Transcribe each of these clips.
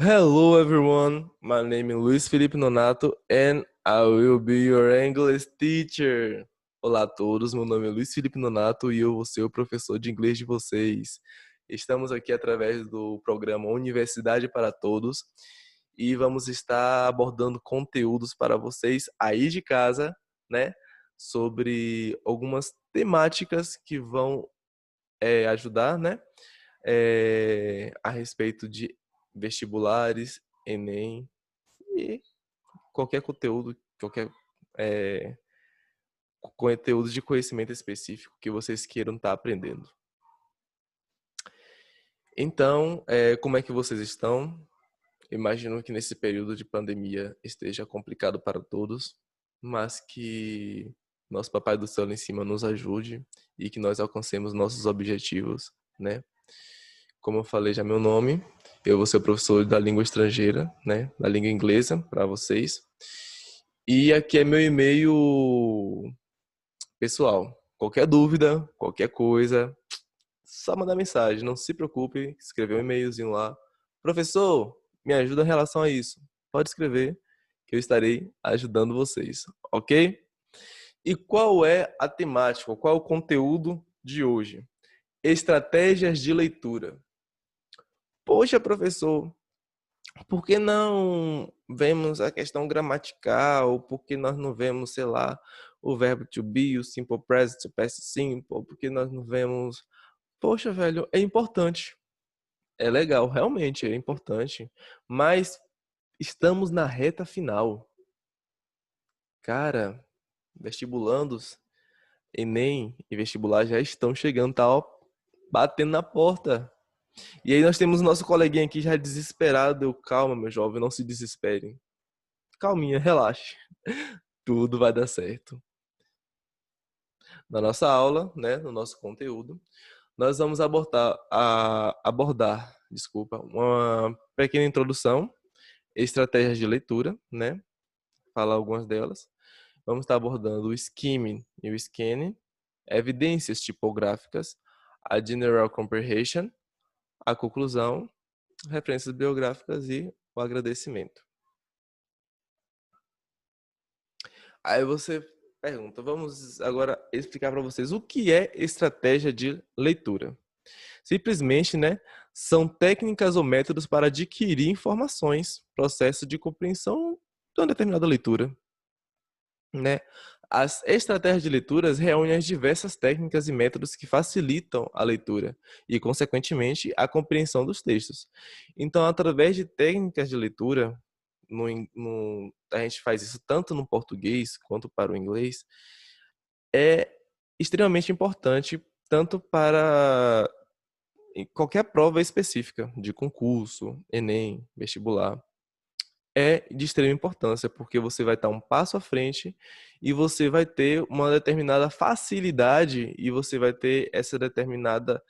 Hello everyone, my name is Luiz Felipe Nonato and I will be your English teacher. Olá a todos, meu nome é Luiz Felipe Nonato e eu vou ser o professor de inglês de vocês. Estamos aqui através do programa Universidade para Todos e vamos estar abordando conteúdos para vocês aí de casa, né? Sobre algumas temáticas que vão ajudar, né? A respeito de vestibulares, Enem e qualquer conteúdo, qualquer é, conteúdo de conhecimento específico que vocês queiram estar aprendendo. Então, como é que vocês estão? Imagino que nesse período de pandemia esteja complicado para todos, mas que nosso Papai do Céu lá em cima nos ajude e que nós alcancemos nossos objetivos, né? Como eu falei já meu nome, eu vou ser o professor da língua estrangeira, né? Da língua inglesa para vocês. E aqui é meu e-mail pessoal. Qualquer dúvida, qualquer coisa, só mandar mensagem. Não se preocupe, escrever um e-mailzinho lá. Professor, me ajuda em relação a isso. Pode escrever, que eu estarei ajudando vocês, ok? E qual é a temática, qual é o conteúdo de hoje? Estratégias de leitura. Poxa, professor, por que não vemos a questão gramatical? Por que nós não vemos, sei lá, o verbo to be, o simple present, o past simple? Por que nós não vemos... Poxa, velho, é importante. É legal, realmente é importante. Mas estamos na reta final. Cara, vestibulandos, Enem e vestibular já estão chegando, tá, ó, batendo na porta. E aí nós temos o nosso coleguinha aqui já desesperado. Eu, calma, meu jovem, não se desespere. Calminha, relaxe. Tudo vai dar certo. Na nossa aula, né, no nosso conteúdo, nós vamos abordar, uma pequena introdução, estratégias de leitura, né, falar algumas delas. Vamos estar abordando o skimming e o scanning, evidências tipográficas, a general comprehension, a conclusão, referências biográficas e o agradecimento. Aí você pergunta, vamos agora explicar para vocês o que é estratégia de leitura. Simplesmente, né, são técnicas ou métodos para adquirir informações, processo de compreensão de uma determinada leitura, né? As estratégias de leituras reúnem as diversas técnicas e métodos que facilitam a leitura e, consequentemente, a compreensão dos textos. Então, através de técnicas de leitura, a gente faz isso tanto no português quanto para o inglês, é extremamente importante tanto para em qualquer prova específica de concurso, Enem, vestibular, é de extrema importância, porque você vai estar um passo à frente e você vai ter uma determinada facilidade e você vai ter essa determinada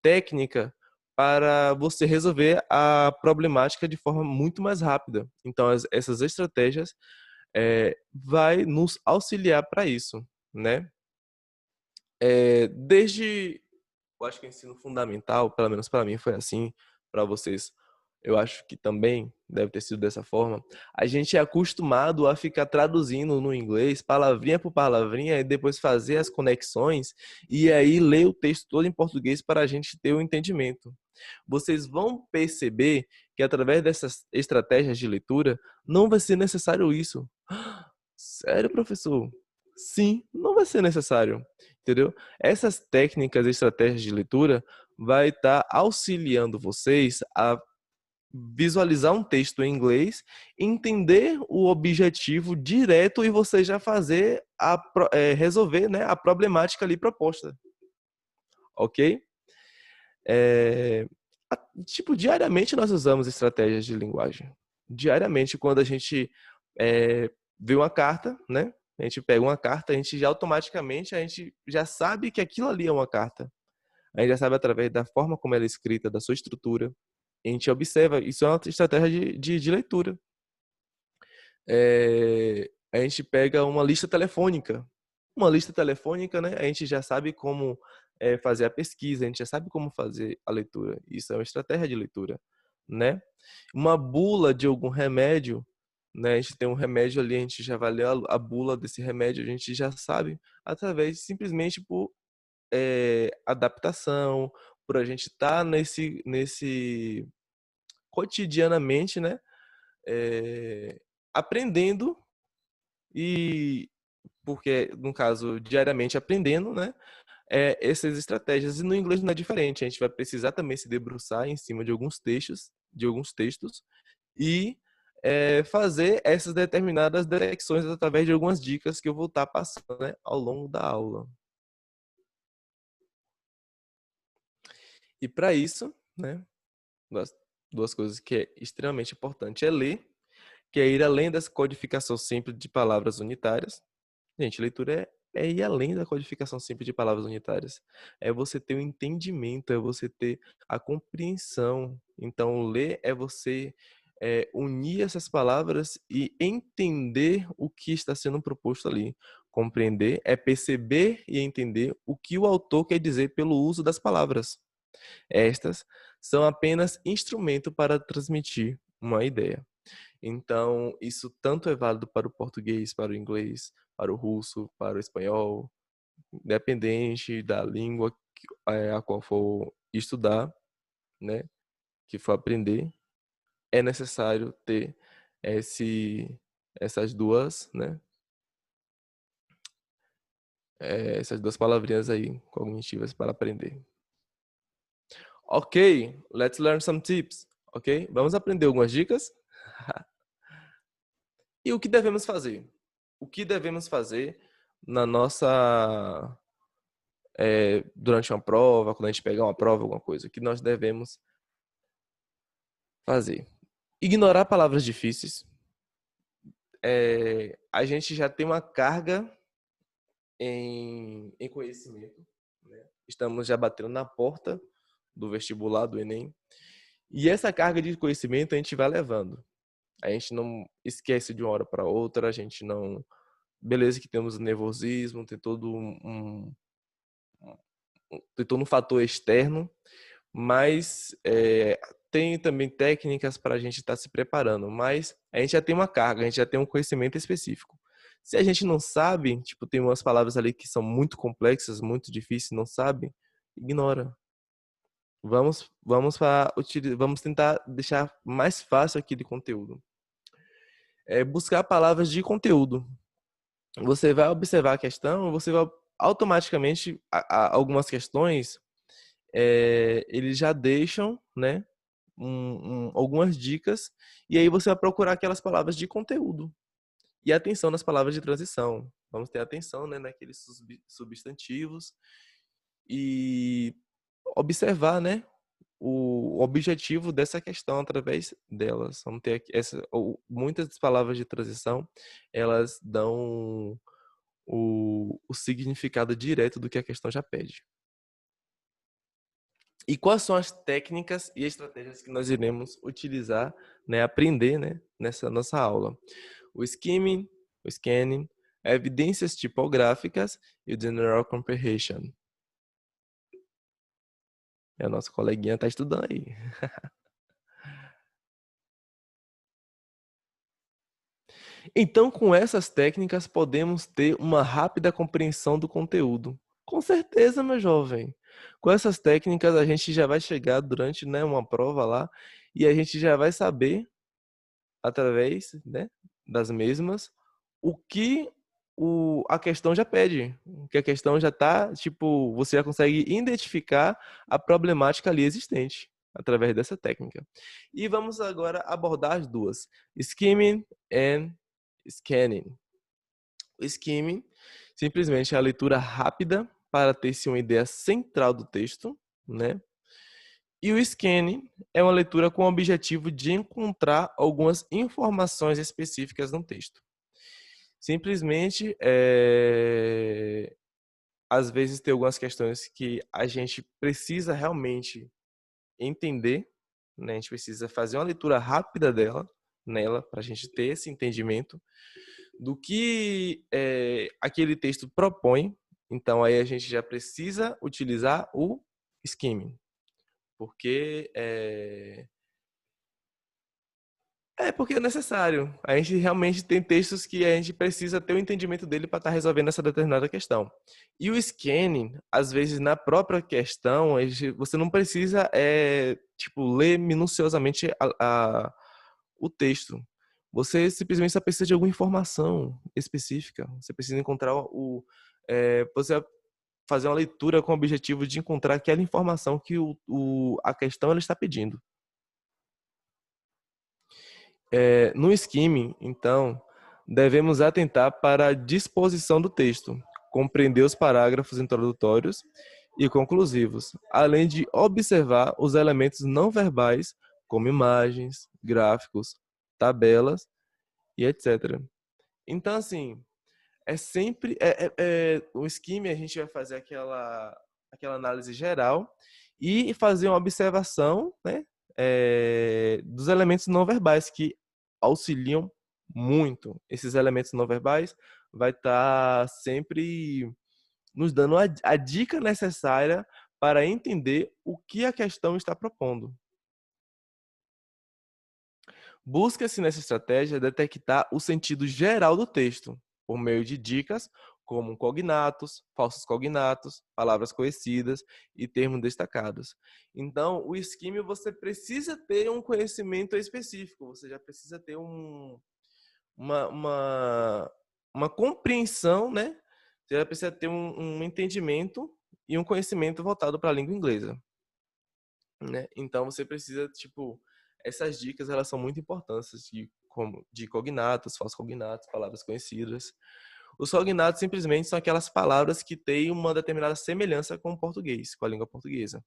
técnica para você resolver a problemática de forma muito mais rápida. Então, essas estratégias vai nos auxiliar para isso, né? Desde eu acho que o ensino fundamental, pelo menos para mim foi assim, para vocês, eu acho que também deve ter sido dessa forma. A gente é acostumado a ficar traduzindo no inglês, palavrinha por palavrinha, e depois fazer as conexões, e aí ler o texto todo em português para a gente ter o entendimento. Vocês vão perceber que através dessas estratégias de leitura, não vai ser necessário isso. Sério, professor? Sim, não vai ser necessário, entendeu? Essas técnicas e estratégias de leitura vai estar auxiliando vocês a visualizar um texto em inglês, entender o objetivo direto e você já fazer resolver, né, a problemática ali proposta, ok? É, tipo, diariamente nós usamos estratégias de linguagem. Diariamente, quando a gente vê uma carta, né? A gente pega uma carta, a gente já automaticamente a gente já sabe que aquilo ali é uma carta. A gente já sabe através da forma como ela é escrita, da sua estrutura. A gente observa, isso é uma estratégia de leitura. A gente pega uma lista telefônica. Uma lista telefônica, né? A gente já sabe como fazer a pesquisa, a gente já sabe como fazer a leitura. Isso é uma estratégia de leitura. né? Uma bula de algum remédio, né? A gente tem um remédio ali, a gente já vai ler a bula desse remédio, a gente já sabe através simplesmente por adaptação, por a gente estar nesse cotidianamente, né? Aprendendo e porque no caso diariamente aprendendo, né? Essas estratégias. E no inglês não é diferente. A gente vai precisar também se debruçar em cima de alguns textos e fazer essas determinadas detecções através de algumas dicas que eu vou estar passando, né, ao longo da aula. E para isso, né, duas coisas que é extremamente importante é ler, que é ir além dessa codificação simples de palavras unitárias. Gente, leitura é ir além da codificação simples de palavras unitárias. É você ter o entendimento, é você ter a compreensão. Então, ler é você unir essas palavras e entender o que está sendo proposto ali. Compreender é perceber e entender o que o autor quer dizer pelo uso das palavras. Estas são apenas instrumento para transmitir uma ideia. Então, isso tanto é válido para o português, para o inglês, para o russo, para o espanhol, independente da língua a qual for estudar, né, que for aprender, é necessário ter esse, essas duas, né, essas duas palavrinhas aí cognitivas para aprender. Ok, let's learn some tips. Ok, vamos aprender algumas dicas. E o que devemos fazer? O que devemos fazer na nossa durante uma prova, quando a gente pegar uma prova, alguma coisa, o que nós devemos fazer? Ignorar palavras difíceis. A gente já tem uma carga em conhecimento, né? Estamos já batendo na porta do vestibular, do Enem. E essa carga de conhecimento a gente vai levando. A gente não esquece de uma hora para outra, a gente não. Beleza, que temos nervosismo, tem todo um fator externo, mas tem também técnicas para a gente estar se preparando. Mas a gente já tem uma carga, a gente já tem um conhecimento específico. Se a gente não sabe, tipo, tem umas palavras ali que são muito complexas, muito difíceis, não sabe, ignora. Vamos tentar deixar mais fácil aquele conteúdo. Buscar palavras de conteúdo. Você vai observar a questão, você vai automaticamente algumas questões eles já deixam, né, algumas dicas e aí você vai procurar aquelas palavras de conteúdo e atenção nas palavras de transição. Vamos ter atenção, né, naqueles substantivos e observar, né, o objetivo dessa questão através delas. Vamos ter muitas das palavras de transição, elas dão o significado direto do que a questão já pede. E quais são as técnicas e estratégias que nós iremos utilizar, né, aprender, né, nessa nossa aula? O skimming, o scanning, evidências tipográficas e o general comprehension. A nossa coleguinha está estudando aí. Então, com essas técnicas, podemos ter uma rápida compreensão do conteúdo. Com certeza, meu jovem. Com essas técnicas, a gente já vai chegar durante, né, uma prova lá e a gente já vai saber através, né, das mesmas, o que a questão já pede, o que a questão já está, tipo, você já consegue identificar a problemática ali existente através dessa técnica. E vamos agora abordar as duas, skimming e scanning. O skimming simplesmente é a leitura rápida para ter-se uma ideia central do texto, né? E o scanning é uma leitura com o objetivo de encontrar algumas informações específicas no texto. Simplesmente, às vezes tem algumas questões que a gente precisa realmente entender, né? A gente precisa fazer uma leitura rápida nela, para a gente ter esse entendimento do que aquele texto propõe. Então, aí a gente já precisa utilizar o skimming, porque É, porque é necessário. A gente realmente tem textos que a gente precisa ter o entendimento dele para estar resolvendo essa determinada questão. E o scanning, às vezes, na própria questão, você não precisa, tipo, ler minuciosamente o texto. Você simplesmente só precisa de alguma informação específica. Você precisa encontrar você vai fazer uma leitura com o objetivo de encontrar aquela informação que a questão ela está pedindo. No skimming, então, devemos atentar para a disposição do texto, compreender os parágrafos introdutórios e conclusivos, além de observar os elementos não verbais, como imagens, gráficos, tabelas e etc. Então, assim, o skimming a gente vai fazer aquela análise geral e fazer uma observação, né, dos elementos não verbais que auxiliam muito. Esses elementos não verbais vai estar sempre nos dando a dica necessária para entender o que a questão está propondo. Busca-se nessa estratégia detectar o sentido geral do texto, por meio de dicas como cognatos, falsos cognatos, palavras conhecidas e termos destacados. Então, o skimming você precisa ter um conhecimento específico, você já precisa ter uma, uma, uma compreensão, né? Você já precisa ter um entendimento e um conhecimento voltado para a língua inglesa, né? Então você precisa, tipo, essas dicas elas são muito importantes de cognatos, falsos cognatos, palavras conhecidas. Os cognatos simplesmente são aquelas palavras que têm uma determinada semelhança com o português, com a língua portuguesa.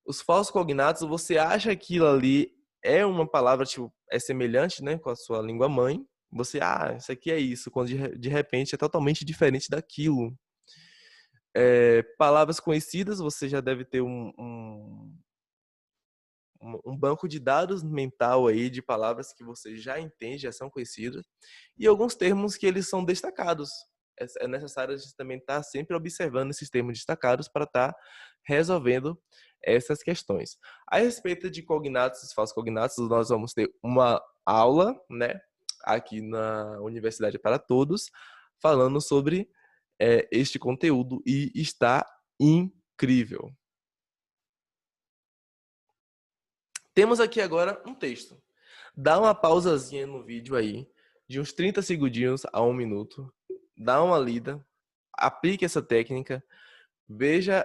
Os falsos cognatos, você acha que aquilo ali é uma palavra, tipo, é semelhante, né, com a sua língua mãe. Você, isso aqui é isso, quando de repente é totalmente diferente daquilo. Palavras conhecidas, você já deve ter um banco de dados mental aí de palavras que você já entende, já são conhecidas, e alguns termos que eles são destacados. É necessário a gente também estar sempre observando esses termos destacados para estar resolvendo essas questões. A respeito de cognatos e falsos cognatos, nós vamos ter uma aula, né, aqui na Universidade para Todos, falando sobre este conteúdo e está incrível. Temos aqui agora um texto. Dá uma pausazinha no vídeo aí, de uns 30 segundinhos a 1 minuto. Dá uma lida, aplique essa técnica, veja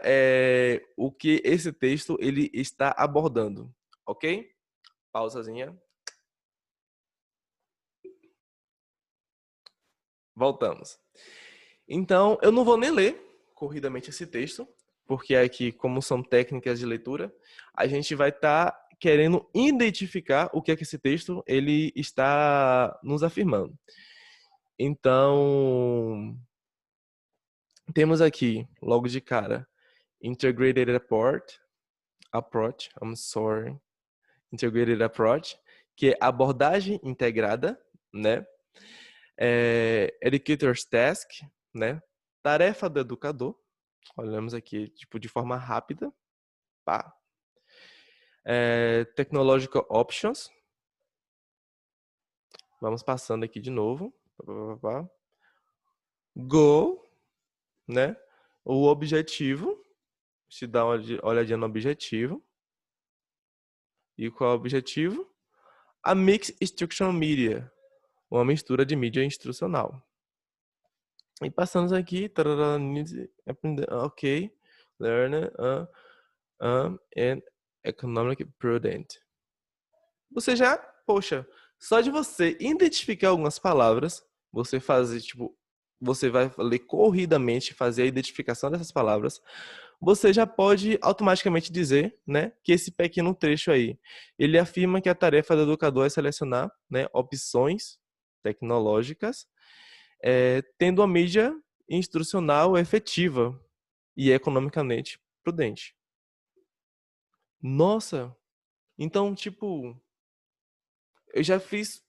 o que esse texto ele está abordando, ok? Pausazinha. Voltamos. Então, eu não vou nem ler corridamente esse texto, porque aqui, como são técnicas de leitura, a gente vai estar querendo identificar o que é que esse texto ele está nos afirmando. Então, temos aqui, logo de cara, Integrated Integrated Approach, que é abordagem integrada, né? Educator's Task, né? Tarefa do educador. Olhamos aqui, tipo, de forma rápida. Pá. Technological Options. Vamos passando aqui de novo. Goal, né? O objetivo. Se dá uma olhadinha no objetivo. E qual é o objetivo? A Mixed Instructional Media. Uma mistura de mídia instrucional. E passamos aqui. Ok. Learner. And Economic Prudent. Você já, poxa, só de você identificar algumas palavras, você fazer, tipo, você vai ler corridamente, fazer a identificação dessas palavras, você já pode automaticamente dizer, né, que esse pequeno trecho aí, ele afirma que a tarefa do educador é selecionar, né, opções tecnológicas, tendo a mídia instrucional efetiva e economicamente prudente. Nossa, então, tipo, eu já fiz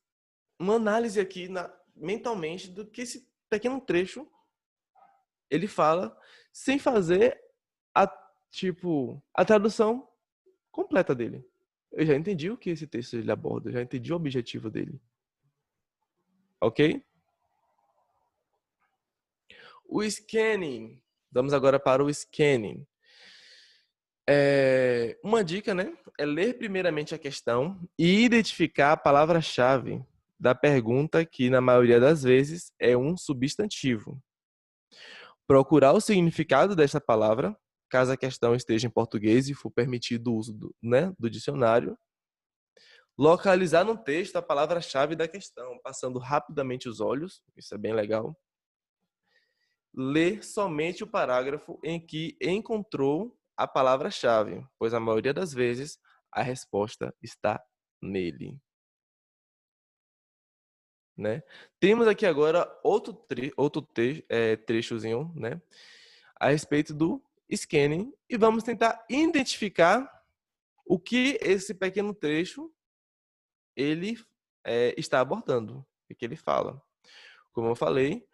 uma análise aqui mentalmente do que esse pequeno trecho ele fala sem fazer a, tipo, a tradução completa dele. eu já entendi o que esse texto ele aborda, eu já entendi o objetivo dele. Ok? O scanning. Vamos agora para o scanning. Uma dica, né? É ler primeiramente a questão e identificar a palavra-chave da pergunta, que na maioria das vezes é um substantivo. Procurar o significado dessa palavra, caso a questão esteja em português e for permitido o uso do dicionário. Localizar no texto a palavra-chave da questão, passando rapidamente os olhos, isso é bem legal. Ler somente o parágrafo em que encontrou a palavra-chave, pois a maioria das vezes a resposta está nele. Né? Temos aqui agora outro trechozinho, né, a respeito do scanning, e vamos tentar identificar o que esse pequeno trecho ele está abordando, o que ele fala. Como eu falei,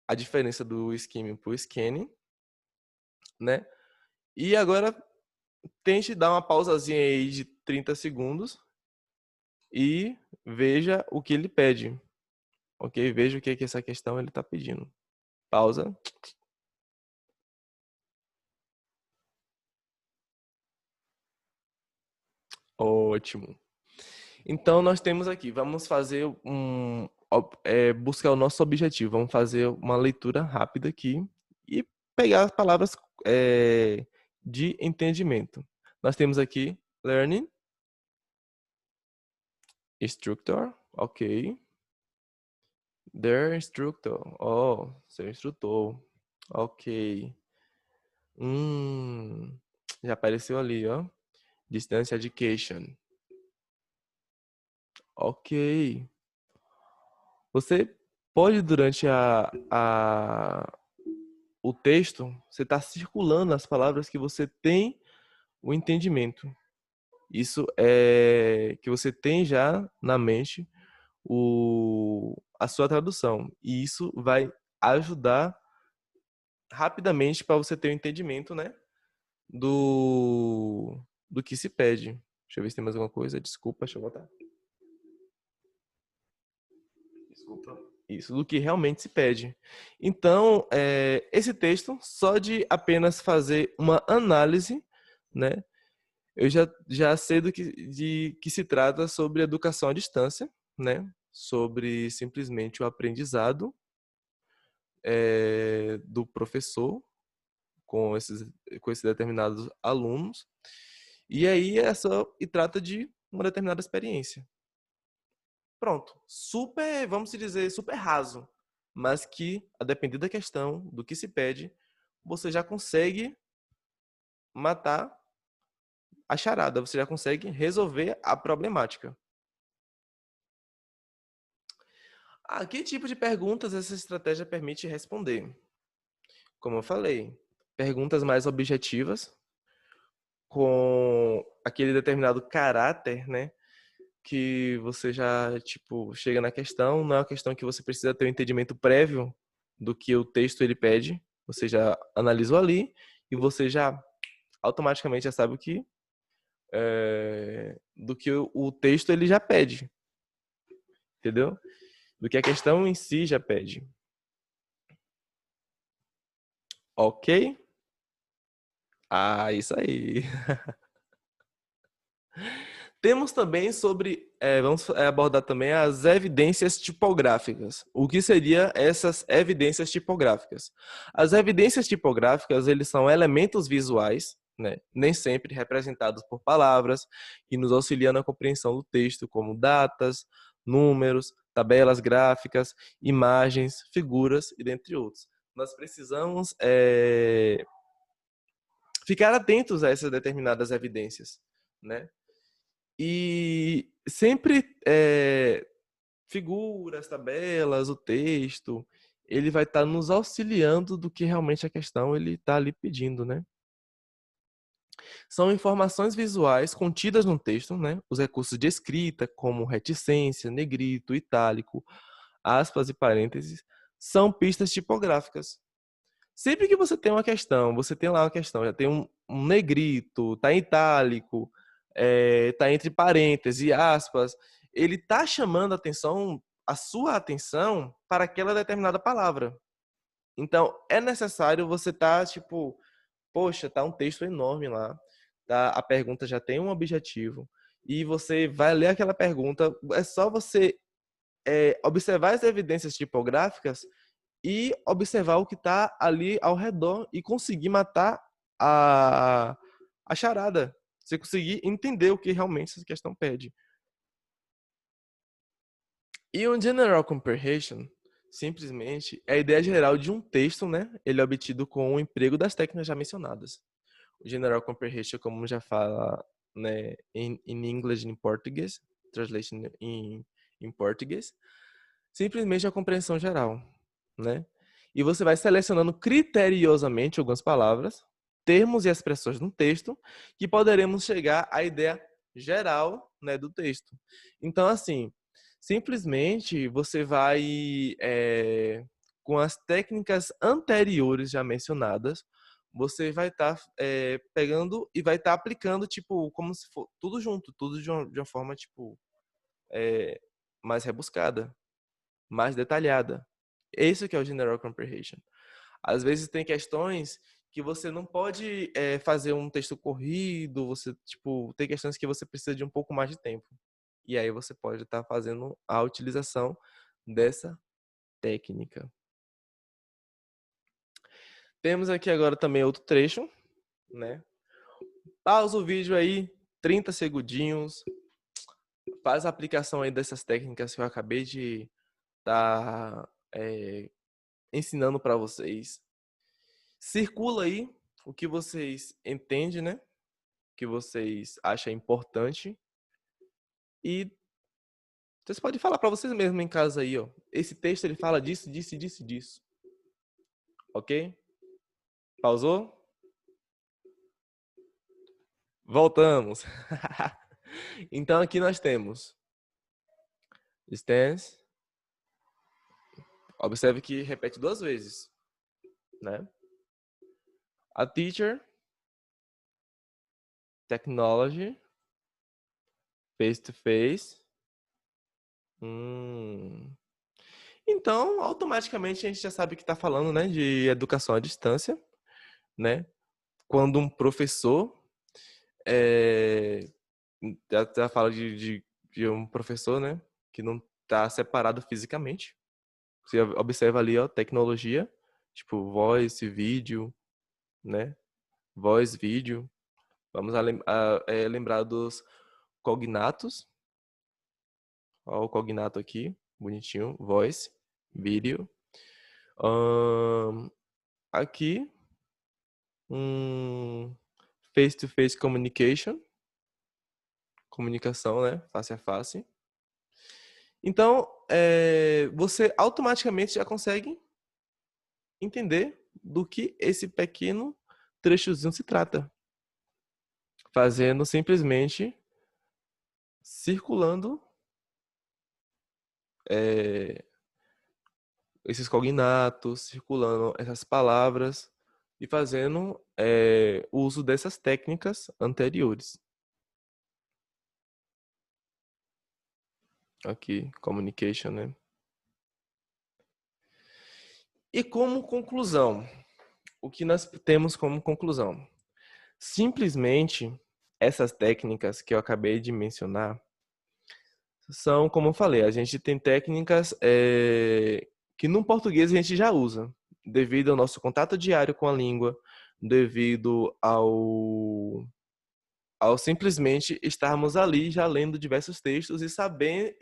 a diferença do skimming para o scanning, né? E agora tente dar uma pausazinha aí de 30 segundos e veja o que ele pede. Ok? Veja o que essa questão ele está pedindo. Pausa. Ótimo. Então nós temos aqui, vamos fazer buscar o nosso objetivo. Vamos fazer uma leitura rápida aqui e pegar as palavras de entendimento. Nós temos aqui learning, instructor, ok. Their instructor, oh, seu instrutor, ok. Já apareceu ali, ó. Distance education, ok. Você pode, durante o texto, você está circulando as palavras que você tem o entendimento. Isso é que você tem já na mente a sua tradução. E isso vai ajudar rapidamente para você ter o entendimento, né, do que se pede. Deixa eu ver se tem mais alguma coisa. Desculpa, deixa eu voltar. Desculpa. Isso, do que realmente se pede. Então, esse texto, só de apenas fazer uma análise, né, eu já sei que se trata sobre educação à distância, né, sobre simplesmente o aprendizado do professor com esses determinados alunos. E aí e trata de uma determinada experiência. Pronto. Super, vamos dizer, super raso. Mas que, a depender da questão, do que se pede, você já consegue matar a charada, você já consegue resolver a problemática. A que tipo de perguntas essa estratégia permite responder? Como eu falei, perguntas mais objetivas, com aquele determinado caráter, né? Que você já, tipo, chega na questão, não é uma questão que você precisa ter um entendimento prévio do que o texto ele pede, você já analisou ali e você já automaticamente já sabe do que o texto ele já pede, entendeu? Do que a questão em si já pede. Ok? Ah, isso aí. Temos também vamos abordar também as evidências tipográficas. O que seriam essas evidências tipográficas? As evidências tipográficas, eles são elementos visuais, né, nem sempre representados por palavras, que nos auxiliam na compreensão do texto, como datas, números, tabelas gráficas, imagens, figuras e dentre outros. Nós precisamos ficar atentos a essas determinadas evidências, né? E sempre figuras, tabelas, o texto, ele vai estar nos auxiliando do que realmente a questão ele está ali pedindo, né? São informações visuais contidas no texto, né? Os recursos de escrita, como reticência, negrito, itálico, aspas e parênteses, são pistas tipográficas. Sempre que você tem uma questão, você tem lá uma questão, já tem um negrito, tá em itálico, tá entre parênteses e aspas, ele tá chamando a sua atenção para aquela determinada palavra. Então, é necessário você tá, tipo, poxa, tá um texto enorme lá, tá? A pergunta já tem um objetivo, e você vai ler aquela pergunta, é só você observar as evidências tipográficas e observar o que está ali ao redor e conseguir matar a, a charada. Você conseguir entender o que realmente essa questão pede. E um General Comprehension, simplesmente, é a ideia geral de um texto, né? Ele é obtido com o emprego das técnicas já mencionadas. O General Comprehension, como já fala, né, in English and Portuguese, translation em português, simplesmente a compreensão geral, né? E você vai selecionando criteriosamente algumas palavras, termos e expressões no texto, que poderemos chegar à ideia geral, né, do texto. Então, assim, simplesmente você vai, com as técnicas anteriores já mencionadas, você vai estar pegando e vai estar aplicando, tipo, como se for tudo junto, tudo de uma forma, tipo, mais rebuscada, mais detalhada. Esse que é o General Comprehension. Às vezes tem questões que você não pode fazer um texto corrido, você, tipo, tem questões que você precisa de um pouco mais de tempo. E aí você pode estar fazendo a utilização dessa técnica. Temos aqui agora também outro trecho, né? Pausa o vídeo aí, 30 segundinhos, faz a aplicação aí dessas técnicas que eu acabei de estar ensinando para vocês. Circula aí o que vocês entendem, né? O que vocês acham importante. E vocês podem falar para vocês mesmos em casa aí, ó. Esse texto ele fala disso, disso, disso, disso. Ok? Pausou? Voltamos. Então aqui nós temos stands. Observe que repete 2 vezes, né? A teacher, technology, face to face. Então, automaticamente a gente já sabe que está falando, né, de educação à distância, né? Quando um professor já fala de um professor, né, que não está separado fisicamente. Você observa ali, ó, tecnologia, tipo voice, vídeo, né? Voz, vídeo. Vamos lembrar dos cognatos. Ó, o cognato aqui, bonitinho. Voice, vídeo. Aqui, face-to-face communication. Comunicação, né? Face a face. Então, você automaticamente já consegue entender do que esse pequeno trechozinho se trata. Fazendo simplesmente circulando esses cognatos, circulando essas palavras e fazendo uso dessas técnicas anteriores. Aqui, communication, né? E como conclusão, o que nós temos como conclusão? Simplesmente essas técnicas que eu acabei de mencionar são, como eu falei, a gente tem técnicas que no português a gente já usa, devido ao nosso contato diário com a língua, devido ao simplesmente estarmos ali já lendo diversos textos e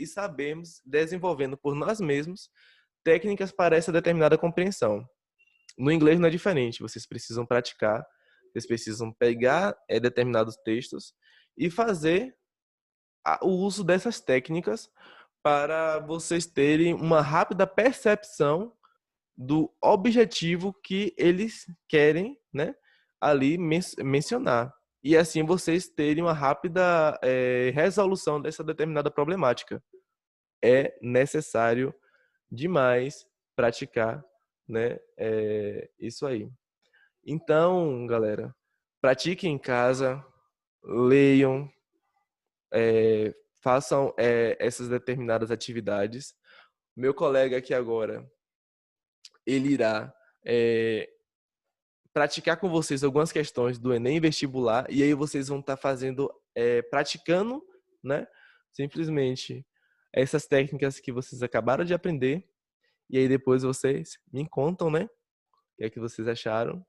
sabemos, desenvolvendo por nós mesmos, técnicas para essa determinada compreensão. No inglês não é diferente, vocês precisam praticar, vocês precisam pegar determinados textos e fazer o uso dessas técnicas para vocês terem uma rápida percepção do objetivo que eles querem, né, ali mencionar. E assim vocês terem uma rápida resolução dessa determinada problemática. É necessário demais praticar, né, isso aí. Então, galera, Pratiquem em casa, leiam, façam essas determinadas atividades. Meu colega aqui agora, ele irá praticar com vocês algumas questões do Enem vestibular e aí vocês vão estar fazendo, praticando, né? Simplesmente essas técnicas que vocês acabaram de aprender e aí depois vocês me contam, né? O que é que vocês acharam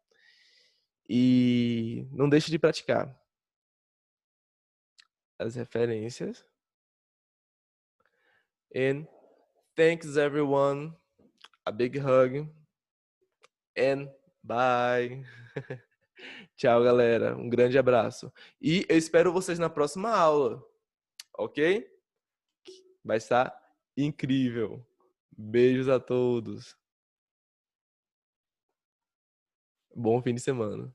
e não deixe de praticar as referências. And thanks everyone. A big hug and bye. Tchau, galera. Um grande abraço. E eu espero vocês na próxima aula, ok? Vai estar incrível. Beijos a todos. Bom fim de semana.